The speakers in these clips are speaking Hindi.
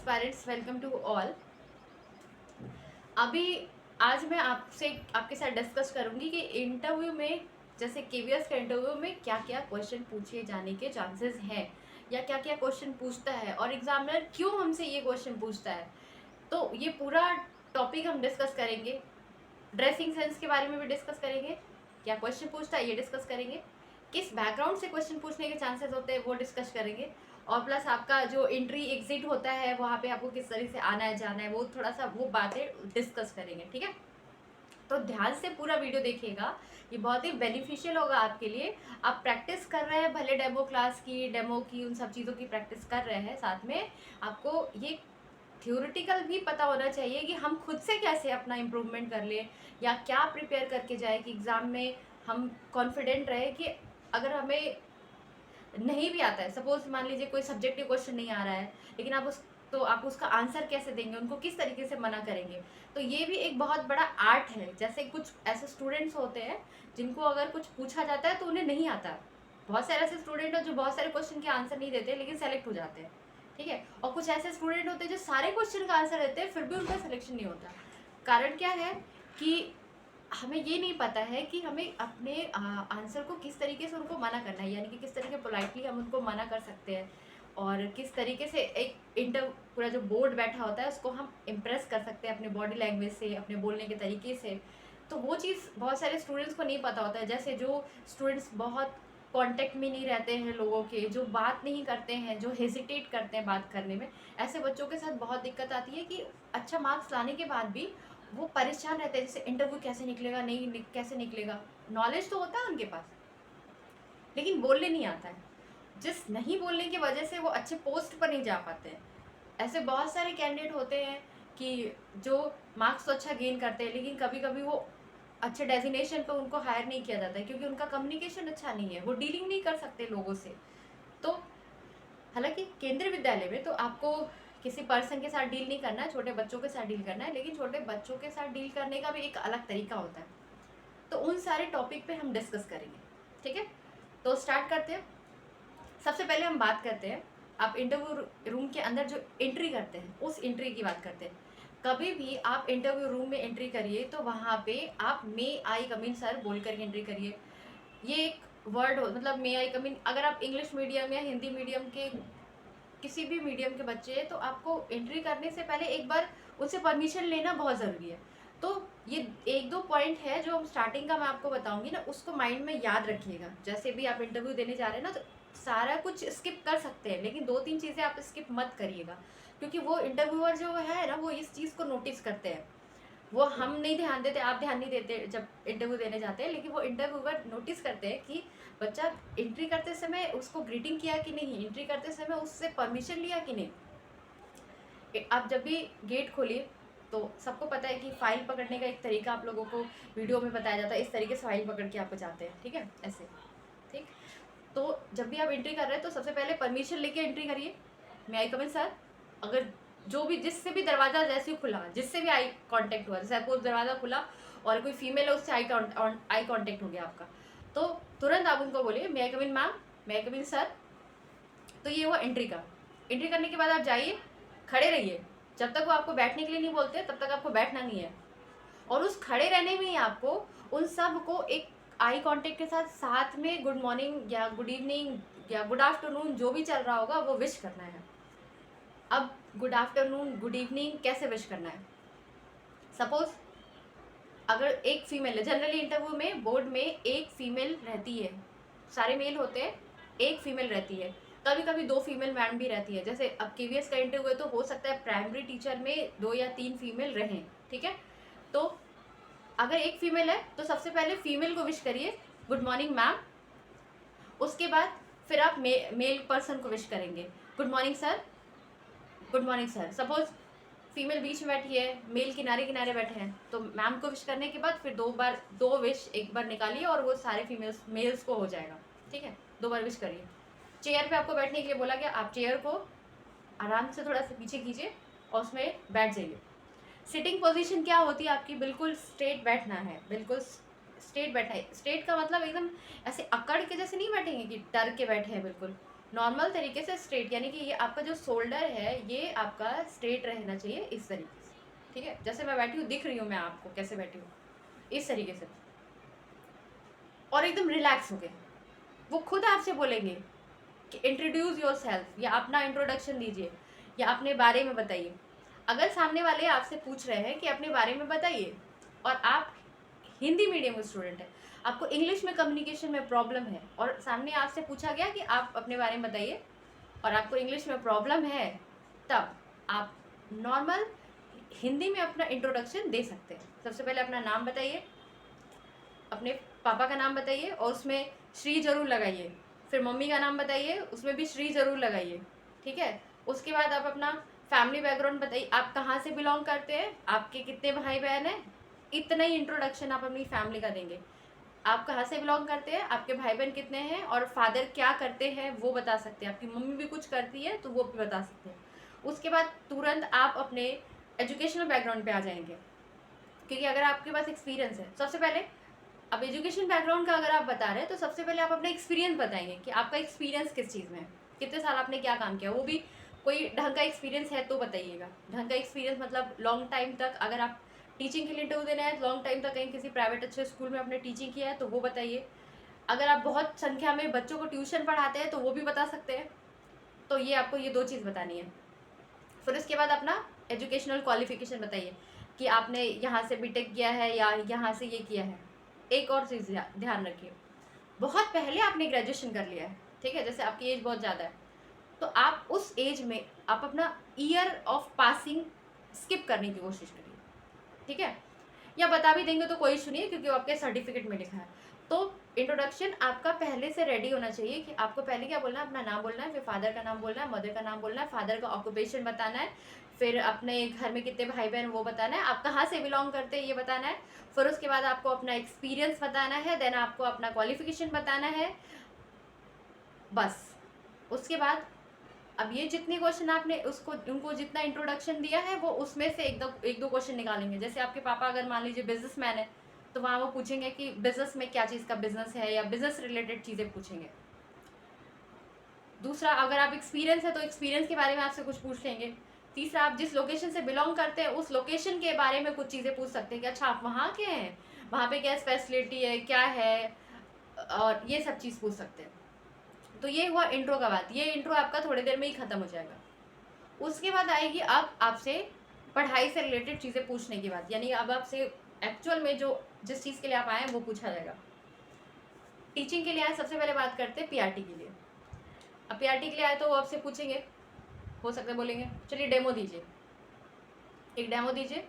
Aspirants, welcome to all. अभी आज मैं आपसे आपके साथ डिस्कस करूंगी कि इंटरव्यू में, जैसे केवीएस का इंटरव्यू में क्या क्या क्वेश्चन पूछे जाने के चांसेस हैं या क्या क्या क्वेश्चन पूछता है और एग्जामिनर क्यों हमसे ये क्वेश्चन पूछता है। तो ये पूरा टॉपिक हम डिस्कस करेंगे। ड्रेसिंग सेंस के बारे में भी डिस्कस करेंगे, क्या क्वेश्चन पूछता है ये डिस्कस करेंगे, किस बैकग्राउंड से क्वेश्चन पूछने के चांसेस होते हैं वो डिस्कस करेंगे, और प्लस आपका जो एंट्री एग्जिट होता है वहाँ पे आपको किस तरह से आना है जाना है वो थोड़ा सा वो बातें डिस्कस करेंगे। ठीक है, तो ध्यान से पूरा वीडियो देखिएगा, ये बहुत ही बेनिफिशियल होगा आपके लिए। आप प्रैक्टिस कर रहे हैं, भले डेमो की उन सब चीज़ों की प्रैक्टिस कर रहे हैं, साथ में आपको ये थ्योरेटिकल भी पता होना चाहिए कि हम खुद से कैसे अपना इम्प्रूवमेंट कर ले या क्या प्रिपेयर करके जाए कि एग्ज़ाम में हम कॉन्फिडेंट रहे कि अगर हमें नहीं भी आता है, सपोज मान लीजिए कोई सब्जेक्टिव क्वेश्चन नहीं आ रहा है, लेकिन आप उसका आंसर कैसे देंगे, उनको किस तरीके से मना करेंगे। तो ये भी एक बहुत बड़ा आर्ट है। जैसे कुछ ऐसे स्टूडेंट्स होते हैं जिनको अगर कुछ पूछा जाता है तो उन्हें नहीं आता। बहुत सारे ऐसे स्टूडेंट हैं जो बहुत सारे क्वेश्चन के आंसर नहीं देते लेकिन सेलेक्ट हो जाते हैं। ठीक है, और कुछ ऐसे स्टूडेंट होते हैं जो सारे क्वेश्चन का आंसर देते हैं फिर भी उनका सिलेक्शन नहीं होता। कारण क्या है कि हमें ये नहीं पता है कि हमें अपने आंसर को किस तरीके से उनको मना करना है, यानी कि किस तरीके पोलाइटली हम उनको मना कर सकते हैं और किस तरीके से एक पूरा जो बोर्ड बैठा होता है उसको हम इम्प्रेस कर सकते हैं अपने बॉडी लैंग्वेज से, अपने बोलने के तरीके से। तो वो चीज़ बहुत सारे स्टूडेंट्स को नहीं पता होता है। जैसे जो स्टूडेंट्स बहुत कांटेक्ट में नहीं रहते हैं लोगों के, जो बात नहीं करते हैं, जो हेजिटेट करते हैं बात करने में, ऐसे बच्चों के साथ बहुत दिक्कत आती है कि अच्छा मार्क्स लाने के बाद भी वो परेशान रहते हैं, जैसे इंटरव्यू कैसे निकलेगा, कैसे निकलेगा। नॉलेज तो होता है उनके पास लेकिन बोलने नहीं आता है। जिस नहीं बोलने की वजह से वो अच्छे पोस्ट पर नहीं जा पाते हैं। ऐसे बहुत सारे कैंडिडेट होते हैं कि जो मार्क्स तो अच्छा गेन करते हैं लेकिन कभी कभी वो अच्छे डेजिग्नेशन पर उनको हायर नहीं किया जाता है क्योंकि उनका कम्युनिकेशन अच्छा नहीं है, वो डीलिंग नहीं कर सकते लोगों से। तो हालांकि केंद्रीय विद्यालय में तो आपको किसी पर्सन के साथ डील नहीं करना है, छोटे बच्चों के साथ डील करना है, लेकिन छोटे बच्चों के साथ डील करने का भी एक अलग तरीका होता है। तो उन सारे टॉपिक पे हम डिस्कस करेंगे। ठीक है, तो स्टार्ट करते हैं। सबसे पहले हम बात करते हैं, आप इंटरव्यू रूम के अंदर जो एंट्री करते हैं उस एंट्री की बात करते हैं। कभी भी आप इंटरव्यू रूम में एंट्री करिए तो वहाँ पे आप मे आई कम इन सर बोल करके एंट्री करिए। ये एक वर्ड हो, मतलब मे आई कम इन। अगर आप इंग्लिश मीडियम या हिंदी मीडियम के किसी भी मीडियम के बच्चे हैं तो आपको एंट्री करने से पहले एक बार उनसे परमिशन लेना बहुत ज़रूरी है। तो ये एक दो पॉइंट है जो हम स्टार्टिंग का मैं आपको बताऊंगी ना, उसको माइंड में याद रखिएगा। जैसे भी आप इंटरव्यू देने जा रहे हैं ना, तो सारा कुछ स्किप कर सकते हैं लेकिन दो तीन चीज़ें आप स्किप मत करिएगा, क्योंकि वो इंटरव्यूअर जो है ना वो इस चीज़ को नोटिस करते हैं। वो हम नहीं ध्यान देते, आप ध्यान नहीं देते जब इंटरव्यू देने जाते हैं, लेकिन वो इंटरव्यूअर नोटिस करते हैं कि बच्चा एंट्री करते समय उसको ग्रीटिंग किया कि नहीं, एंट्री करते समय उससे परमिशन लिया कि नहीं। आप जब भी गेट खोलिए तो सबको पता है कि फाइल पकड़ने का एक तरीका आप लोगों को वीडियो में बताया जाता है, इस तरीके से फाइल पकड़ के आप जाते हैं। ठीक है, ऐसे। ठीक, तो जब भी आप एंट्री कर रहे हैं तो सबसे पहले परमिशन लेके एंट्री करिए। मैं आई कम इन सर। अगर जो भी जिससे भी दरवाज़ा जैसे ही खुला, जिससे भी आई कांटेक्ट हुआ, जैसे सपोज दरवाज़ा खुला और कोई फीमेल है उससे आई कांटेक्ट हो गया आपका, तो तुरंत आप उनको बोलिए मैं आई कम इन मैम, मैं आई कम इन सर। तो ये हुआ एंट्री का। एंट्री करने के बाद आप जाइए, खड़े रहिए। जब तक वो आपको बैठने के लिए नहीं बोलते तब तक आपको बैठना नहीं है। और उस खड़े रहने में ही आपको उन सब को एक आई कांटेक्ट के साथ साथ में गुड मॉर्निंग या गुड इवनिंग या गुड आफ्टरनून जो भी चल रहा होगा वो विश करना है। अब गुड आफ्टरनून गुड इवनिंग कैसे विश करना है, सपोज अगर एक फीमेल है, जनरली इंटरव्यू में बोर्ड में एक फीमेल रहती है, सारे मेल होते हैं, एक फीमेल रहती है। कभी कभी दो फीमेल मैम भी रहती है। जैसे अब केवीएस का इंटरव्यू है तो हो सकता है प्राइमरी टीचर में दो या तीन फीमेल रहें। ठीक है, तो अगर एक फीमेल है तो सबसे पहले फीमेल को विश करिए गुड मॉर्निंग मैम। उसके बाद फिर आप मेल पर्सन को विश करेंगे good morning sir, good morning sir. Suppose female बीच में बैठी है, मेल किनारे किनारे बैठे हैं, तो मैम को विश करने के बाद फिर दो विश एक बार निकालिए और वो सारे फीमेल्स मेल्स को हो जाएगा। ठीक है, दो बार विश करिए। चेयर पे आपको बैठने के लिए बोला गया, आप चेयर को आराम से थोड़ा सा पीछे खींचिए और उसमें बैठ जाइए। सिटिंग पोजीशन क्या होती है आपकी, बिल्कुल स्ट्रेट बैठना है, बिल्कुल स्ट्रेट बैठना है। स्ट्रेट का मतलब एकदम ऐसे अकड़ के जैसे नहीं बैठेंगे कि डर के बैठे हैं बिल्कुल, नॉर्मल तरीके से स्ट्रेट, यानी कि ये आपका जो शोल्डर है ये आपका स्ट्रेट रहना चाहिए इस तरीके से, ठीक है। जैसे मैं बैठी हूँ, दिख रही हूँ मैं आपको कैसे बैठी हूँ, इस तरीके से, और एकदम रिलैक्स हो गए। वो खुद आपसे बोलेंगे कि इंट्रोड्यूस योर सेल्फ, या अपना इंट्रोडक्शन दीजिए, या अपने बारे में बताइए। अगर सामने वाले आपसे पूछ रहे हैं कि अपने बारे में बताइए, और आप हिंदी मीडियम स्टूडेंट है, आपको इंग्लिश में कम्युनिकेशन में प्रॉब्लम है, और सामने आपसे पूछा गया कि आप अपने बारे में बताइए, और आपको इंग्लिश में प्रॉब्लम है, तब आप नॉर्मल हिंदी में अपना इंट्रोडक्शन दे सकते हैं। सबसे पहले अपना नाम बताइए, अपने पापा का नाम बताइए, और उसमें श्री जरूर लगाइए। फिर मम्मी का नाम बताइए, उसमें भी श्री जरूर लगाइए, ठीक है। उसके बाद आप अपना फैमिली बैकग्राउंड बताइए, आप कहाँ से बिलोंग करते हैं, आपके कितने भाई बहन हैं। इतना ही इंट्रोडक्शन आप अपनी फैमिली का देंगे। आप कहाँ से बिलोंग करते हैं, आपके भाई बहन कितने हैं, और फादर क्या करते हैं वो बता सकते हैं। आपकी मम्मी भी कुछ करती है तो वो भी बता सकते हैं। उसके बाद तुरंत आप अपने एजुकेशनल बैकग्राउंड पे आ जाएंगे, क्योंकि अगर आपके पास एक्सपीरियंस है, सबसे पहले अब एजुकेशन बैकग्राउंड का अगर आप बता रहे हैं तो सबसे पहले आप अपना एक्सपीरियंस बताएंगे कि आपका एक्सपीरियंस किस चीज़ में है, कितने साल आपने क्या काम किया। वो भी कोई ढंग का एक्सपीरियंस है तो बताइएगा। ढंग का एक्सपीरियंस मतलब लॉन्ग टाइम तक, अगर आप टीचिंग के लिए इंटरव्यू देना है, लॉन्ग टाइम तक कहीं किसी प्राइवेट अच्छे स्कूल में आपने टीचिंग किया है तो वो बताइए। अगर आप बहुत संख्या में बच्चों को ट्यूशन पढ़ाते हैं तो वो भी बता सकते हैं। तो ये आपको ये 2 चीज़ बतानी है। फिर उसके बाद अपना एजुकेशनल क्वालिफिकेशन बताइए कि आपने यहाँ से बीटेक किया है या यहाँ से ये किया है। एक और चीज़ ध्यान रखिए, बहुत पहले आपने ग्रेजुएशन कर लिया है, ठीक है, जैसे आपकी एज बहुत ज़्यादा है, तो आप उस एज में आप अपना ईयर ऑफ पासिंग स्किप करने की कोशिश करिए, ठीक है। या बता भी देंगे तो कोई इशू नहीं है, क्योंकि वो आपके सर्टिफिकेट में लिखा है। तो इंट्रोडक्शन आपका पहले से रेडी होना चाहिए कि आपको पहले क्या बोलना है, अपना नाम बोलना है, फिर फादर का नाम बोलना है, मदर का नाम बोलना है, फादर का ऑक्यूपेशन बताना है, फिर अपने घर में कितने भाई बहन वो बताना है, आप कहाँ से बिलोंग करते हैं ये बताना है। फिर उसके बाद आपको अपना एक्सपीरियंस बताना है, देन आपको अपना क्वालिफिकेशन बताना है, बस। उसके बाद अब ये जितने क्वेश्चन आपने उसको उनको जितना इंट्रोडक्शन दिया है वो उसमें से एक दो क्वेश्चन निकालेंगे। जैसे आपके पापा अगर मान लीजिए बिजनेसमैन है तो वहाँ वो पूछेंगे कि बिजनेस में क्या चीज़ का बिजनेस है, या बिजनेस रिलेटेड चीज़ें पूछेंगे। दूसरा, अगर आप एक्सपीरियंस है तो एक्सपीरियंस के बारे में आपसे कुछ पूछ लेंगे। तीसरा, आप जिस लोकेशन से बिलोंग करते हैं उस लोकेशन के बारे में कुछ चीज़ें पूछ सकते हैं कि अच्छा आप वहाँ के हैं, वहाँ पे क्या फैसिलिटी है, क्या है, और ये सब चीज़ पूछ सकते हैं। तो ये हुआ इंट्रो का बात। ये इंट्रो आपका थोड़ी देर में ही खत्म हो जाएगा। उसके बाद आएगी अब आपसे पढ़ाई से रिलेटेड चीज़ें पूछने की बात, यानी अब आपसे एक्चुअल में जो जिस चीज़ के लिए आप आए हैं वो पूछा जाएगा। टीचिंग के लिए आए, सबसे पहले बात करते हैं पीआरटी के लिए। अब पीआरटी के लिए आए तो वो आपसे पूछेंगे, हो सकता है बोलेंगे चलिए डेमो दीजिए, एक डेमो दीजिए।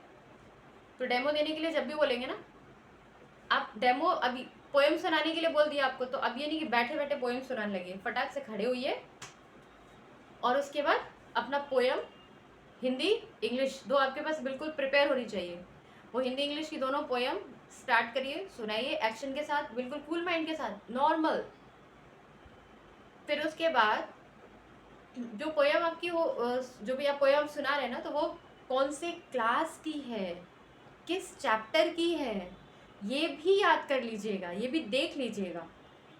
तो डेमो देने के लिए जब भी बोलेंगे ना, आप डेमो अभी पोएम सुनाने के लिए बोल दिया आपको, तो अब ये नहीं कि बैठे बैठे पोएम सुनाने लगे, फटाक से खड़े हुइए और उसके बाद अपना पोएम हिंदी इंग्लिश दो आपके पास बिल्कुल प्रिपेयर होनी चाहिए। वो हिंदी इंग्लिश की दोनों पोएम स्टार्ट करिए, सुनाइए एक्शन के साथ, बिल्कुल कूल माइंड के साथ, नॉर्मल। फिर उसके बाद जो पोएम आपकी वो जो भी आप पोएम सुना रहे हैं ना, तो वो कौन से क्लास की है, किस चैप्टर की है, ये भी याद कर लीजिएगा, ये भी देख लीजिएगा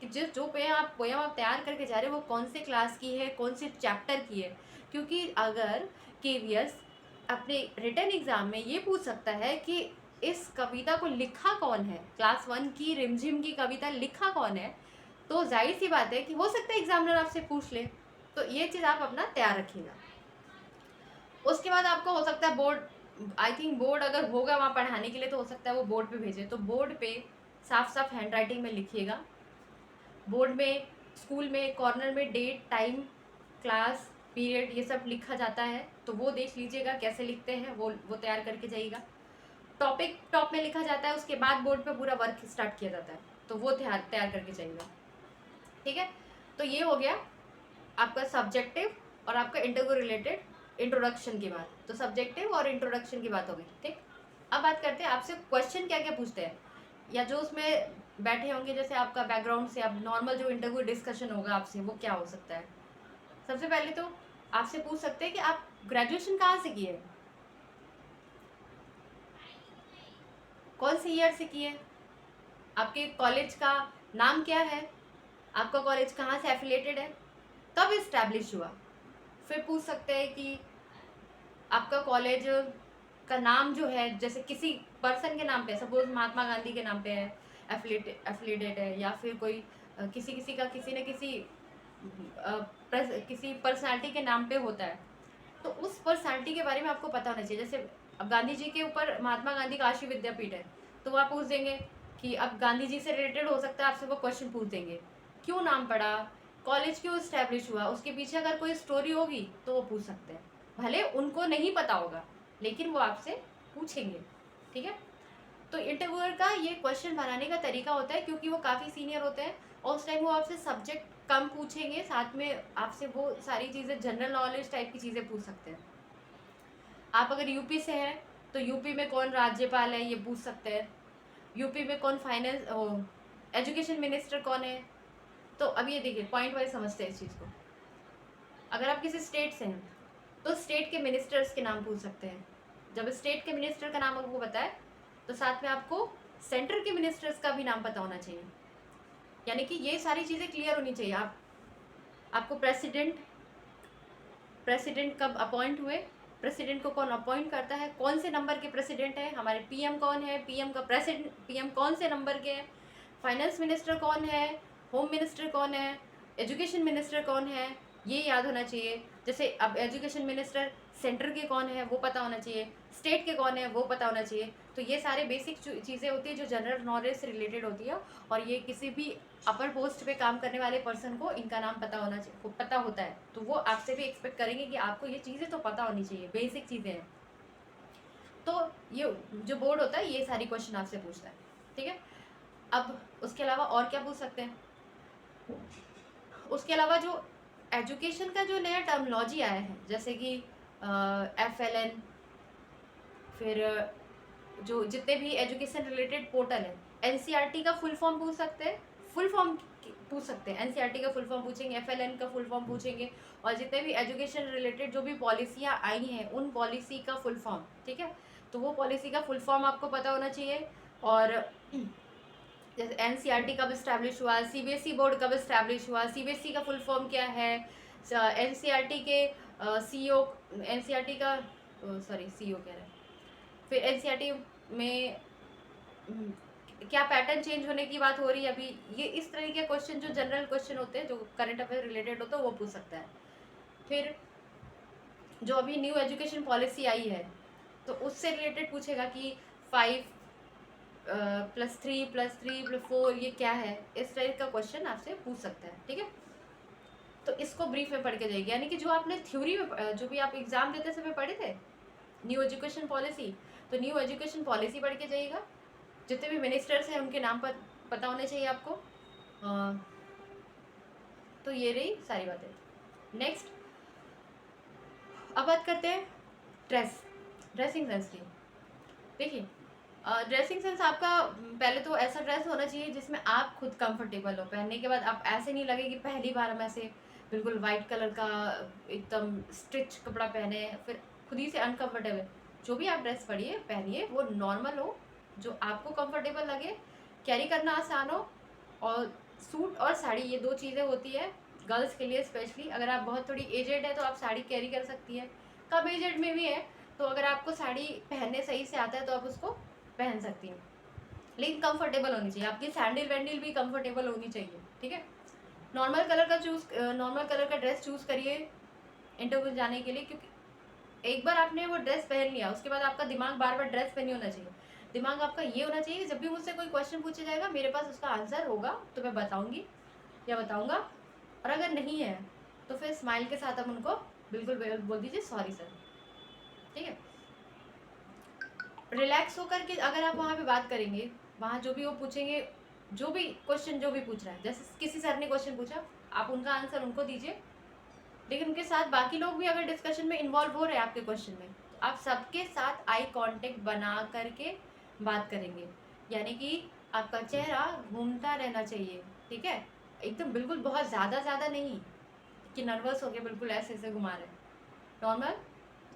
कि जो पोएम आप तैयार करके जा रहे हो वो कौन से क्लास की है, कौन से चैप्टर की है। क्योंकि अगर केवीएस अपने रिटन एग्जाम में ये पूछ सकता है कि इस कविता को लिखा कौन है, क्लास 1 की रिमझिम की कविता लिखा कौन है, तो जाहिर सी बात है कि हो सकता है एग्जामिनर आपसे पूछ ले। तो ये चीज़ आप अपना तैयार रखिएगा। उसके बाद आपको हो सकता है बोर्ड, आई थिंक बोर्ड अगर होगा वहाँ पढ़ाने के लिए तो हो सकता है वो बोर्ड पे भेजे, तो बोर्ड पे साफ साफ हैंड राइटिंग में लिखिएगा। बोर्ड में स्कूल में कॉर्नर में डेट टाइम क्लास पीरियड ये सब लिखा जाता है, तो वो देख लीजिएगा कैसे लिखते हैं, वो तैयार करके जाइएगा। टॉपिक टॉप में लिखा जाता है, उसके बाद बोर्ड पे पूरा वर्क स्टार्ट किया जाता है, तो वो तैयार करके जाइएगा, ठीक है। तो ये हो गया आपका सब्जेक्टिव और आपका इंटरव्यू रिलेटेड इंट्रोडक्शन की बात। तो सब्जेक्टिव और इंट्रोडक्शन की बात हो गई, ठीक। अब बात करते हैं आपसे क्वेश्चन क्या क्या पूछते हैं, या जो उसमें बैठे होंगे, जैसे आपका बैकग्राउंड से अब नॉर्मल जो इंटरव्यू डिस्कशन होगा आपसे वो क्या हो सकता है। सबसे पहले तो आपसे पूछ सकते हैं कि आप ग्रेजुएशन कहाँ से किए, कौन से ईयर से किए, आपके कॉलेज का नाम क्या है, आपका कॉलेज कहाँ से एफिलिएटेड है, कब इस्टेब्लिश हुआ। फिर पूछ सकते हैं कि आपका कॉलेज का नाम जो है, जैसे किसी पर्सन के नाम पे, सपोज महात्मा गांधी के नाम पे है, एफिलिएटेड है, या फिर कोई किसी किसी का किसी न किसी किसी पर्सनालिटी के नाम पे होता है, तो उस पर्सनालिटी के बारे में आपको पता होना चाहिए। जैसे अब गांधी जी के ऊपर महात्मा गांधी काशी विद्यापीठ है, तो वो आप पूछ देंगे कि अब गांधी जी से रिलेटेड हो सकता है, आपसे वो क्वेश्चन पूछ देंगे, क्यों नाम पड़ा, कॉलेज क्यों इस्टेब्लिश हुआ, उसके पीछे अगर कोई स्टोरी होगी तो वो पूछ सकते हैं। भले उनको नहीं पता होगा, लेकिन वो आपसे पूछेंगे, ठीक है। तो इंटरव्यूअर का ये क्वेश्चन बनाने का तरीका होता है, क्योंकि वो काफ़ी सीनियर होते हैं और उस टाइम वो आपसे सब्जेक्ट कम पूछेंगे, साथ में आपसे वो सारी चीज़ें, जनरल नॉलेज टाइप की चीज़ें पूछ सकते हैं। आप अगर यूपी से हैं तो यूपी में कौन राज्यपाल है ये पूछ सकते हैं, यूपी में कौन फाइनेंस एजुकेशन मिनिस्टर कौन है। तो अब ये देखिए, पॉइंट वाइज समझते हैं इस चीज़ को। अगर आप किसी स्टेट से हैं तो स्टेट के मिनिस्टर्स के नाम पूछ सकते हैं। जब स्टेट के मिनिस्टर का नाम आपको पता है, तो साथ में आपको सेंटर के मिनिस्टर्स का भी नाम पता होना चाहिए। यानी कि ये सारी चीज़ें क्लियर होनी चाहिए। आपको प्रेसिडेंट कब अपॉइंट हुए, प्रेसिडेंट को कौन अपॉइंट करता है, कौन से नंबर के प्रेसिडेंट है, हमारे पीएम कौन है, पीएम का प्रेसिडेंट, पीएम कौन से नंबर के हैं, फाइनेंस मिनिस्टर कौन है, होम मिनिस्टर कौन है, एजुकेशन मिनिस्टर कौन है, ये याद होना चाहिए। जैसे अब एजुकेशन मिनिस्टर सेंटर के कौन है वो पता होना चाहिए, स्टेट के कौन है वो पता होना चाहिए। तो ये सारे बेसिक चीज़ें होती है जो जनरल नॉलेज से रिलेटेड होती है, और ये किसी भी अपर पोस्ट पे काम करने वाले पर्सन को इनका नाम पता होना चाहिए, पता होता है। तो वो आपसे भी एक्सपेक्ट करेंगे कि आपको ये चीज़ें तो पता होनी चाहिए, बेसिक चीज़ें हैं। तो ये जो बोर्ड होता है ये सारी क्वेश्चन आपसे पूछता है, ठीक है। अब उसके अलावा और क्या पूछ सकते हैं, उसके अलावा जो एजुकेशन का जो नया टर्मोलॉजी आया है, जैसे कि FLN, फिर जो जितने भी एजुकेशन रिलेटेड पोर्टल है, NCERT का फुल फॉर्म पूछ सकते हैं, फुल फॉर्म पूछ सकते हैं, NCERT का फुल फॉर्म पूछेंगे, FLN का फुल फॉर्म पूछेंगे, और जितने भी एजुकेशन रिलेटेड जो भी पॉलिसियाँ आई हैं उन पॉलिसी का फुल फॉर्म, ठीक है। तो वो पॉलिसी का फुल फॉर्म आपको पता होना चाहिए। और जैसे NCERT कब इस्टेब्लिश हुआ, CBSE बोर्ड कब इस्टेब्लिश हुआ, CBSE का फुल फॉर्म क्या है, NCERT के CEO, NCERT का सॉरी CEO कह रहे हैं, फिर NCERT में क्या पैटर्न चेंज होने की बात हो रही है अभी, ये इस तरह के क्वेश्चन जो जनरल क्वेश्चन होते हैं, जो करंट अफेयर रिलेटेड होते हैं, वो पूछ सकता है। फिर जो अभी न्यू एजुकेशन पॉलिसी आई है तो उससे रिलेटेड पूछेगा कि 5+3+3+4 ये क्या है, इस टाइप का क्वेश्चन आपसे पूछ सकता है, ठीक है। तो इसको ब्रीफ में पढ़ के जाएगी, यानी कि जो आपने थ्योरी में, जो भी आप एग्जाम देते समय पढ़े थे न्यू एजुकेशन पॉलिसी, तो न्यू एजुकेशन पॉलिसी पढ़ के जाइएगा। जितने भी मिनिस्टर्स हैं उनके नाम पर पता होने चाहिए आपको। तो ये रही सारी बातें। नेक्स्ट अब बात करते हैं ड्रेसिंग सेंस की। देखिए, ड्रेसिंग सेंस आपका पहले तो ऐसा ड्रेस होना चाहिए जिसमें आप खुद कंफर्टेबल हो, पहनने के बाद आप ऐसे नहीं लगे कि पहली बार हम ऐसे बिल्कुल वाइट कलर का एकदम स्टिच कपड़ा पहने, फिर खुद ही से अनकंफर्टेबल। जो भी आप ड्रेस पहनिए वो नॉर्मल हो, जो आपको कंफर्टेबल लगे, कैरी करना आसान हो। और सूट और साड़ी ये दो चीज़ें होती है गर्ल्स के लिए स्पेशली। अगर आप बहुत थोड़ी एजेड है तो आप साड़ी कैरी कर सकती है, कम एजेड में भी है तो अगर आपको साड़ी पहनने सही से आता है तो आप उसको पहन सकती हैं, लेकिन कंफर्टेबल होनी चाहिए। आपकी सैंडल वैंडल भी कंफर्टेबल होनी चाहिए, ठीक है। नॉर्मल कलर का ड्रेस चूज़ करिए इंटरव्यू जाने के लिए, क्योंकि एक बार आपने वो ड्रेस पहन लिया उसके बाद आपका दिमाग बार बार ड्रेस पे नहीं होना चाहिए। दिमाग आपका ये होना चाहिए कि जब भी मुझसे कोई क्वेश्चन पूछा जाएगा मेरे पास उसका आंसर होगा तो मैं बताऊंगी या बताऊंगा, और अगर नहीं है तो फिर स्माइल के साथ आप उनको बिल्कुल बोल दीजिए सॉरी सर, ठीक है। रिलैक्स होकर के अगर आप वहाँ पे बात करेंगे, वहाँ जो भी वो पूछेंगे, जो भी क्वेश्चन जो भी पूछ रहा है, जैसे किसी सर ने क्वेश्चन पूछा आप उनका आंसर उनको दीजिए, लेकिन उनके साथ बाकी लोग भी अगर डिस्कशन में इन्वॉल्व हो रहे हैं आपके क्वेश्चन में, तो आप सबके साथ आई कांटेक्ट बना करके बात करेंगे। यानी कि आपका चेहरा घूमता रहना चाहिए, ठीक है, एकदम बिल्कुल बहुत ज़्यादा नहीं कि नर्वस हो गए बिल्कुल ऐसे ऐसे घुमा रहे, नॉर्मल।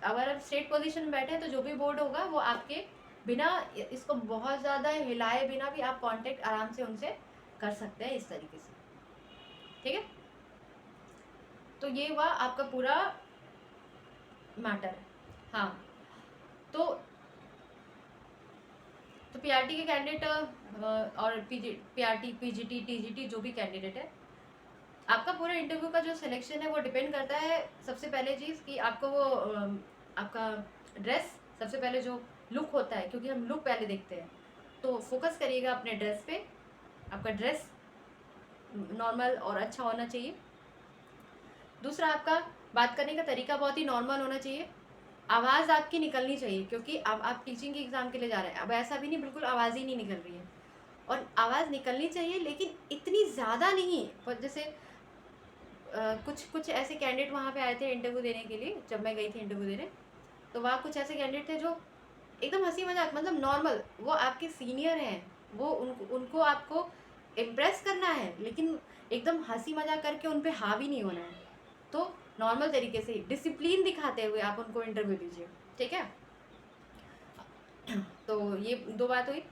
अगर आप स्ट्रेट पोजीशन में बैठे हैं तो जो भी बोर्ड होगा वो आपके बिना इसको बहुत ज़्यादा हिलाए बिना भी आप कांटेक्ट आराम से उनसे कर सकते हैं इस तरीके से, ठीक है। तो ये हुआ आपका पूरा मैटर। हाँ, तो पीआरटी के कैंडिडेट और पीआरटी, पीजीटी, टीजीटी जो भी कैंडिडेट है, आपका पूरा इंटरव्यू का जो सिलेक्शन है वो डिपेंड करता है सबसे पहले चीज़ कि आपको वो आपका ड्रेस, सबसे पहले जो लुक होता है, क्योंकि हम लुक पहले देखते हैं, तो फोकस करिएगा अपने ड्रेस पे। आपका ड्रेस नॉर्मल और अच्छा होना चाहिए। दूसरा, आपका बात करने का तरीका बहुत ही नॉर्मल होना चाहिए। आवाज़ आपकी निकलनी चाहिए, क्योंकि अब आप टीचिंग के एग्ज़ाम के लिए जा रहे हैं। अब ऐसा भी नहीं बिल्कुल आवाज़ ही नहीं निकल रही है, और आवाज़ निकलनी चाहिए लेकिन इतनी ज़्यादा नहीं। पर जैसे कुछ कुछ ऐसे कैंडिडेट वहाँ पे आए थे इंटरव्यू देने के लिए, जब मैं गई थी इंटरव्यू देने, तो वहाँ कुछ ऐसे कैंडिडेट थे जो एकदम हंसी मजाक, मतलब नॉर्मल, वो आपके सीनियर हैं, वो उनको आपको इम्प्रेस करना है, लेकिन एकदम हंसी मजाक करके उन पर हावी नहीं होना है। तो नॉर्मल तरीके से डिसिप्लिन दिखाते हुए आप उनको इंटरव्यू दीजिए, ठीक है। तो ये दो बात हुई।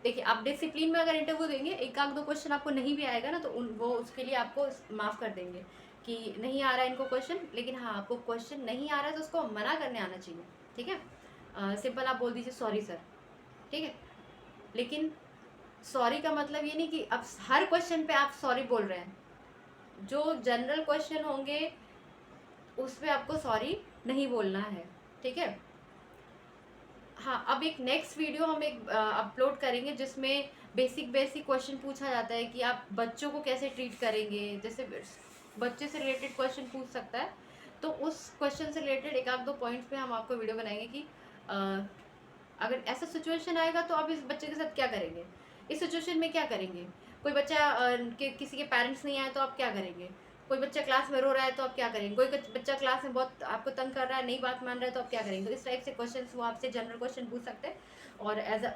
देखिए, आप डिसिप्लिन में अगर इंटरव्यू देंगे, एक आध दो क्वेश्चन आपको नहीं भी आएगा ना, तो वो उसके लिए आपको माफ़ कर देंगे कि नहीं आ रहा है इनको क्वेश्चन, लेकिन हाँ, आपको क्वेश्चन नहीं आ रहा है तो उसको मना करने आना चाहिए, ठीक है। सिंपल आप बोल दीजिए सॉरी सर, ठीक है। लेकिन सॉरी का मतलब ये नहीं कि अब हर क्वेश्चन पे आप सॉरी बोल रहे हैं। जो जनरल क्वेश्चन होंगे उस पर आपको सॉरी नहीं बोलना है, ठीक है। हाँ, अब एक नेक्स्ट वीडियो हम एक अपलोड करेंगे जिसमें बेसिक क्वेश्चन पूछा जाता है कि आप बच्चों को कैसे ट्रीट करेंगे, जैसे बच्चे से रिलेटेड क्वेश्चन पूछ सकता है, तो उस क्वेश्चन से रिलेटेड एक आध दो पॉइंट्स पे हम आपको वीडियो बनाएंगे कि अगर ऐसा सिचुएशन आएगा तो आप इस बच्चे के साथ क्या करेंगे, इस सिचुएशन में क्या करेंगे। कोई बच्चा किसी के पेरेंट्स नहीं आए तो आप क्या करेंगे, कोई बच्चा क्लास में रो रहा है तो आप क्या करेंगे, कोई बच्चा क्लास में बहुत आपको तंग कर रहा है, नहीं बात मान रहा है तो आप क्या करेंगे। तो इस टाइप से क्वेश्चन वो आपसे जनरल क्वेश्चन पूछ सकते हैं, और एज अ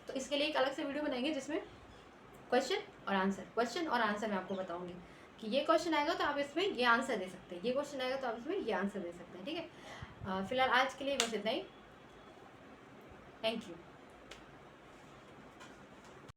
तो इसके लिए एक अलग से वीडियो बनाएंगे जिसमें क्वेश्चन और आंसर मैं आपको बताऊंगी कि ये क्वेश्चन आएगा तो आप इसमें ये आंसर दे सकते हैं, ये क्वेश्चन आएगा तो आप इसमें ये आंसर दे सकते हैं, ठीक है। फिलहाल आज के लिए बस इतना ही। Thank you.